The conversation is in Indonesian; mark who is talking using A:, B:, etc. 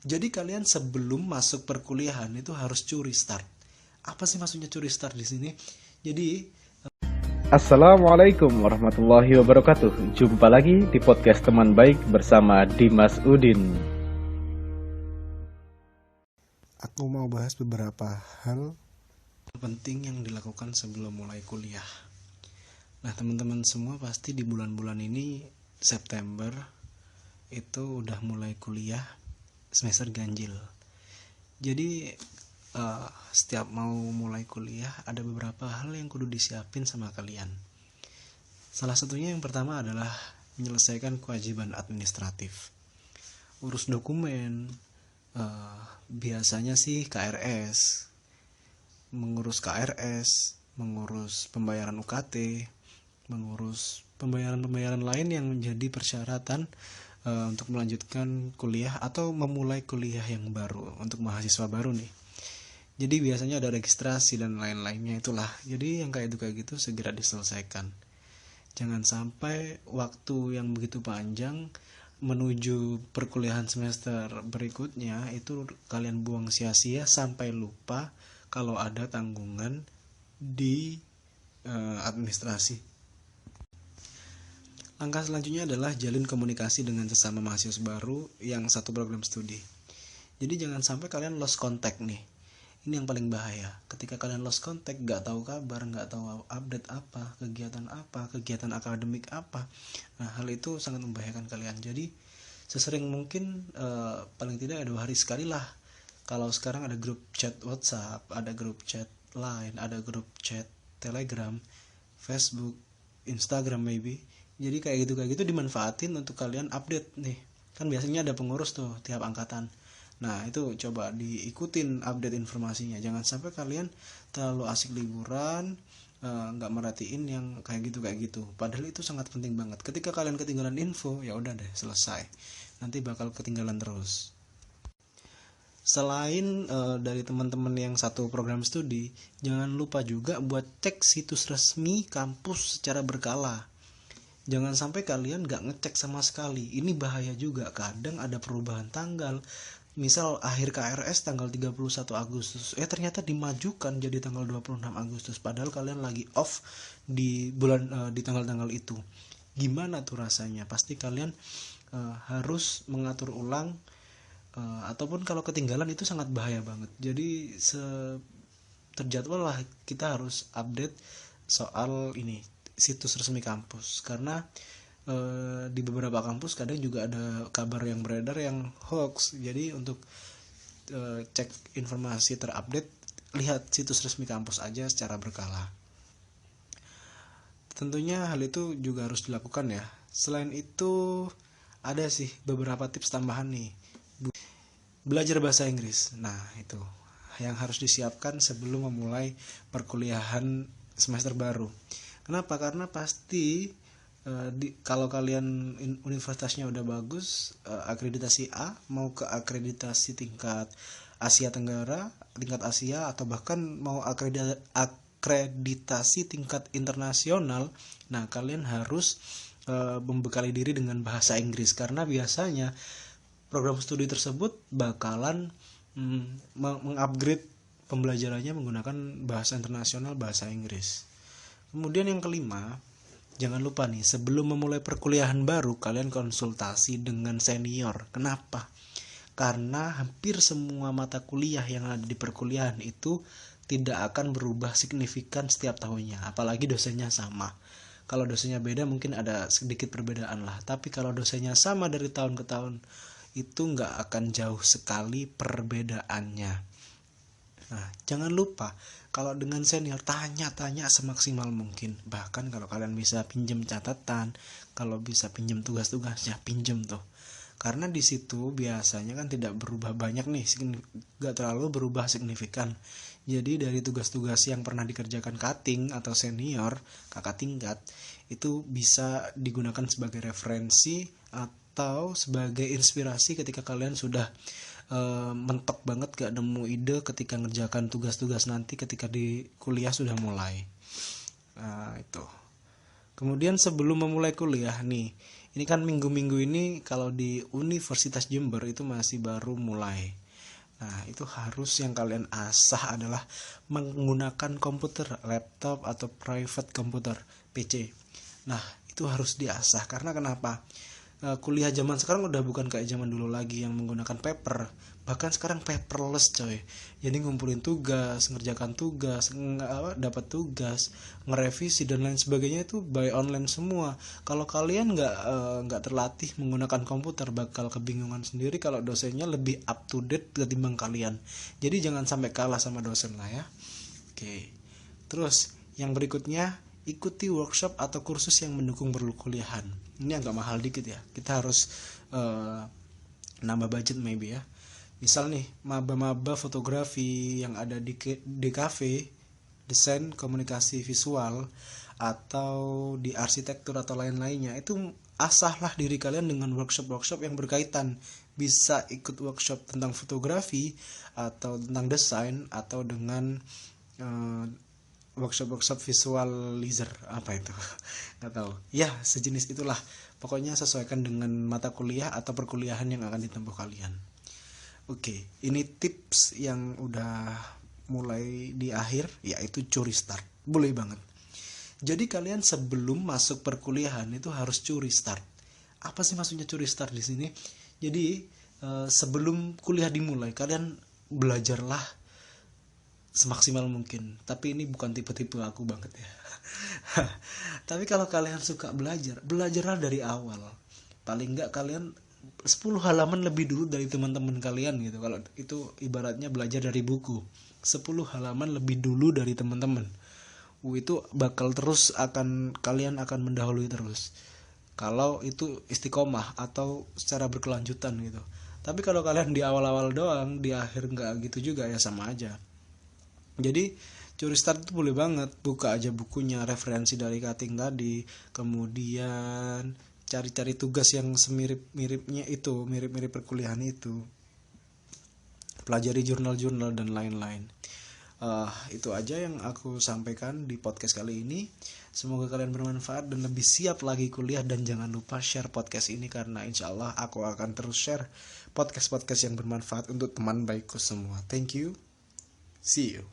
A: Jadi kalian sebelum masuk perkuliahan itu harus curi start. Apa sih maksudnya curi start di sini? Jadi
B: Assalamualaikum warahmatullahi wabarakatuh. Jumpa lagi di podcast Teman Baik bersama Dimas Udin.
C: Aku mau bahas beberapa hal
A: penting yang dilakukan sebelum mulai kuliah. Nah, teman-teman semua pasti di bulan-bulan ini September itu udah mulai kuliah semester ganjil. Jadi setiap mau mulai kuliah ada beberapa hal yang kudu disiapin sama kalian. Salah satunya yang pertama adalah menyelesaikan kewajiban administratif. Urus dokumen, biasanya sih KRS, mengurus pembayaran UKT, mengurus pembayaran lain yang menjadi persyaratan untuk melanjutkan kuliah atau memulai kuliah yang baru untuk mahasiswa baru nih. Jadi biasanya ada registrasi dan lain-lainnya itulah. Jadi yang kayak gitu segera diselesaikan. Jangan sampai waktu yang begitu panjang menuju perkuliahan semester berikutnya itu kalian buang sia-sia sampai lupa kalau ada tanggungan di administrasi. Langkah selanjutnya adalah jalin komunikasi dengan sesama mahasiswa baru yang satu program studi. Jadi jangan sampai kalian lost contact nih. Ini yang paling bahaya. Ketika kalian lost contact, gak tahu kabar, gak tahu update apa, kegiatan akademik apa. Nah, hal itu sangat membahayakan kalian. Jadi sesering mungkin paling tidak 2 hari sekali lah. Kalau sekarang ada grup chat WhatsApp, ada grup chat Line, ada grup chat Telegram, Facebook, Instagram maybe. Jadi kayak gitu dimanfaatin untuk kalian update nih. Kan biasanya ada pengurus tuh tiap angkatan. Nah, itu coba diikutin update informasinya. Jangan sampai kalian terlalu asik liburan, nggak merhatiin yang kayak gitu. Padahal itu sangat penting banget. Ketika kalian ketinggalan info, ya udah deh, selesai. Nanti bakal ketinggalan terus. Selain dari teman-teman yang satu program studi, jangan lupa juga buat cek situs resmi kampus secara berkala. Jangan sampai kalian gak ngecek sama sekali. Ini bahaya juga. Kadang ada perubahan tanggal. Misal akhir KRS tanggal 31 Agustus. Ternyata dimajukan jadi tanggal 26 Agustus. Padahal kalian lagi off di bulan di tanggal-tanggal itu. Gimana tuh rasanya? Pasti kalian harus mengatur ulang. Ataupun kalau ketinggalan itu sangat bahaya banget. Jadi terjadwal lah kita harus update soal ini situs resmi kampus, karena di beberapa kampus kadang juga ada kabar yang beredar yang hoax. Jadi untuk cek informasi terupdate, lihat situs resmi kampus aja secara berkala. Tentunya hal itu juga harus dilakukan ya. Selain itu ada sih beberapa tips tambahan nih. Belajar bahasa Inggris. Nah, itu yang harus disiapkan sebelum memulai perkuliahan semester baru. Kenapa? Karena pasti kalau kalian universitasnya udah bagus, akreditasi A mau ke akreditasi tingkat Asia Tenggara, tingkat Asia, atau bahkan mau akreditasi tingkat internasional. Nah, kalian harus membekali diri dengan bahasa Inggris, karena biasanya program studi tersebut bakalan mengupgrade pembelajarannya menggunakan bahasa internasional, bahasa Inggris. Kemudian yang kelima, jangan lupa nih, sebelum memulai perkuliahan baru, kalian konsultasi dengan senior. Kenapa? Karena hampir semua mata kuliah yang ada di perkuliahan itu tidak akan berubah signifikan setiap tahunnya, apalagi dosennya sama. Kalau dosennya beda mungkin ada sedikit perbedaan lah, tapi kalau dosennya sama dari tahun ke tahun, itu nggak akan jauh sekali perbedaannya. Nah, jangan lupa kalau dengan senior tanya semaksimal mungkin. Bahkan kalau kalian bisa pinjam catatan, kalau bisa pinjam tugas-tugasnya, pinjam tuh. Karena di situ biasanya kan tidak berubah banyak nih, nggak terlalu berubah signifikan. Jadi dari tugas-tugas yang pernah dikerjakan cutting atau senior, kakak tingkat, itu bisa digunakan sebagai referensi atau sebagai inspirasi ketika kalian sudah mentok banget gak nemu ide ketika ngerjakan tugas-tugas nanti ketika di kuliah sudah mulai. Nah, itu. Kemudian sebelum memulai kuliah nih, Ini kan minggu-minggu ini kalau di Universitas Jember itu masih baru mulai. Nah, itu harus yang kalian asah adalah menggunakan komputer, laptop atau private komputer, PC. Nah, itu harus diasah karena kenapa? Kuliah zaman sekarang udah bukan kayak zaman dulu lagi yang menggunakan paper. Bahkan sekarang paperless coy. Jadi ngumpulin tugas, ngerjakan tugas, dapat tugas, ngerevisi dan lain sebagainya itu by online semua. Kalau kalian nggak terlatih menggunakan komputer, bakal kebingungan sendiri kalau dosennya lebih up to date ketimbang kalian. Jadi jangan sampai kalah sama dosen lah ya. Oke. Terus yang berikutnya, ikuti workshop atau kursus yang mendukung perkuliahan. Ini agak mahal dikit ya. Kita harus nambah budget maybe ya. Misal nih, maba-maba fotografi yang ada di DKV, desain komunikasi visual, atau di arsitektur atau lain-lainnya, itu asahlah diri kalian dengan workshop-workshop yang berkaitan. Bisa ikut workshop tentang fotografi atau tentang desain, atau dengan workshop visualizer, apa itu nggak tahu ya, sejenis itulah. Pokoknya sesuaikan dengan mata kuliah atau perkuliahan yang akan ditempuh kalian. Oke, ini tips yang udah mulai di akhir, yaitu curi start. Boleh banget. Jadi kalian sebelum masuk perkuliahan itu harus curi start. Apa sih maksudnya curi start di sini? Jadi sebelum kuliah dimulai, kalian belajarlah semaksimal mungkin. Tapi ini bukan tipe-tipe aku banget ya. Tapi kalau kalian suka belajarlah dari awal. Paling enggak kalian 10 halaman lebih dulu dari teman-teman kalian gitu. Kalau itu ibaratnya belajar dari buku, 10 halaman lebih dulu dari teman-teman. Itu bakal terus kalian akan mendahului terus. Kalau itu istiqomah atau secara berkelanjutan gitu. Tapi kalau kalian di awal-awal doang, di akhir nggak gitu juga ya, sama aja. Jadi curi start itu boleh banget, buka aja bukunya, referensi dari cutting tadi, kemudian cari-cari tugas yang semirip-miripnya itu, mirip-mirip perkuliahan itu, pelajari jurnal-jurnal dan lain-lain. Itu aja yang aku sampaikan di podcast kali ini. Semoga kalian bermanfaat dan lebih siap lagi kuliah, dan jangan lupa share podcast ini karena insya Allah aku akan terus share podcast-podcast yang bermanfaat untuk teman baikku semua. Thank you, see you.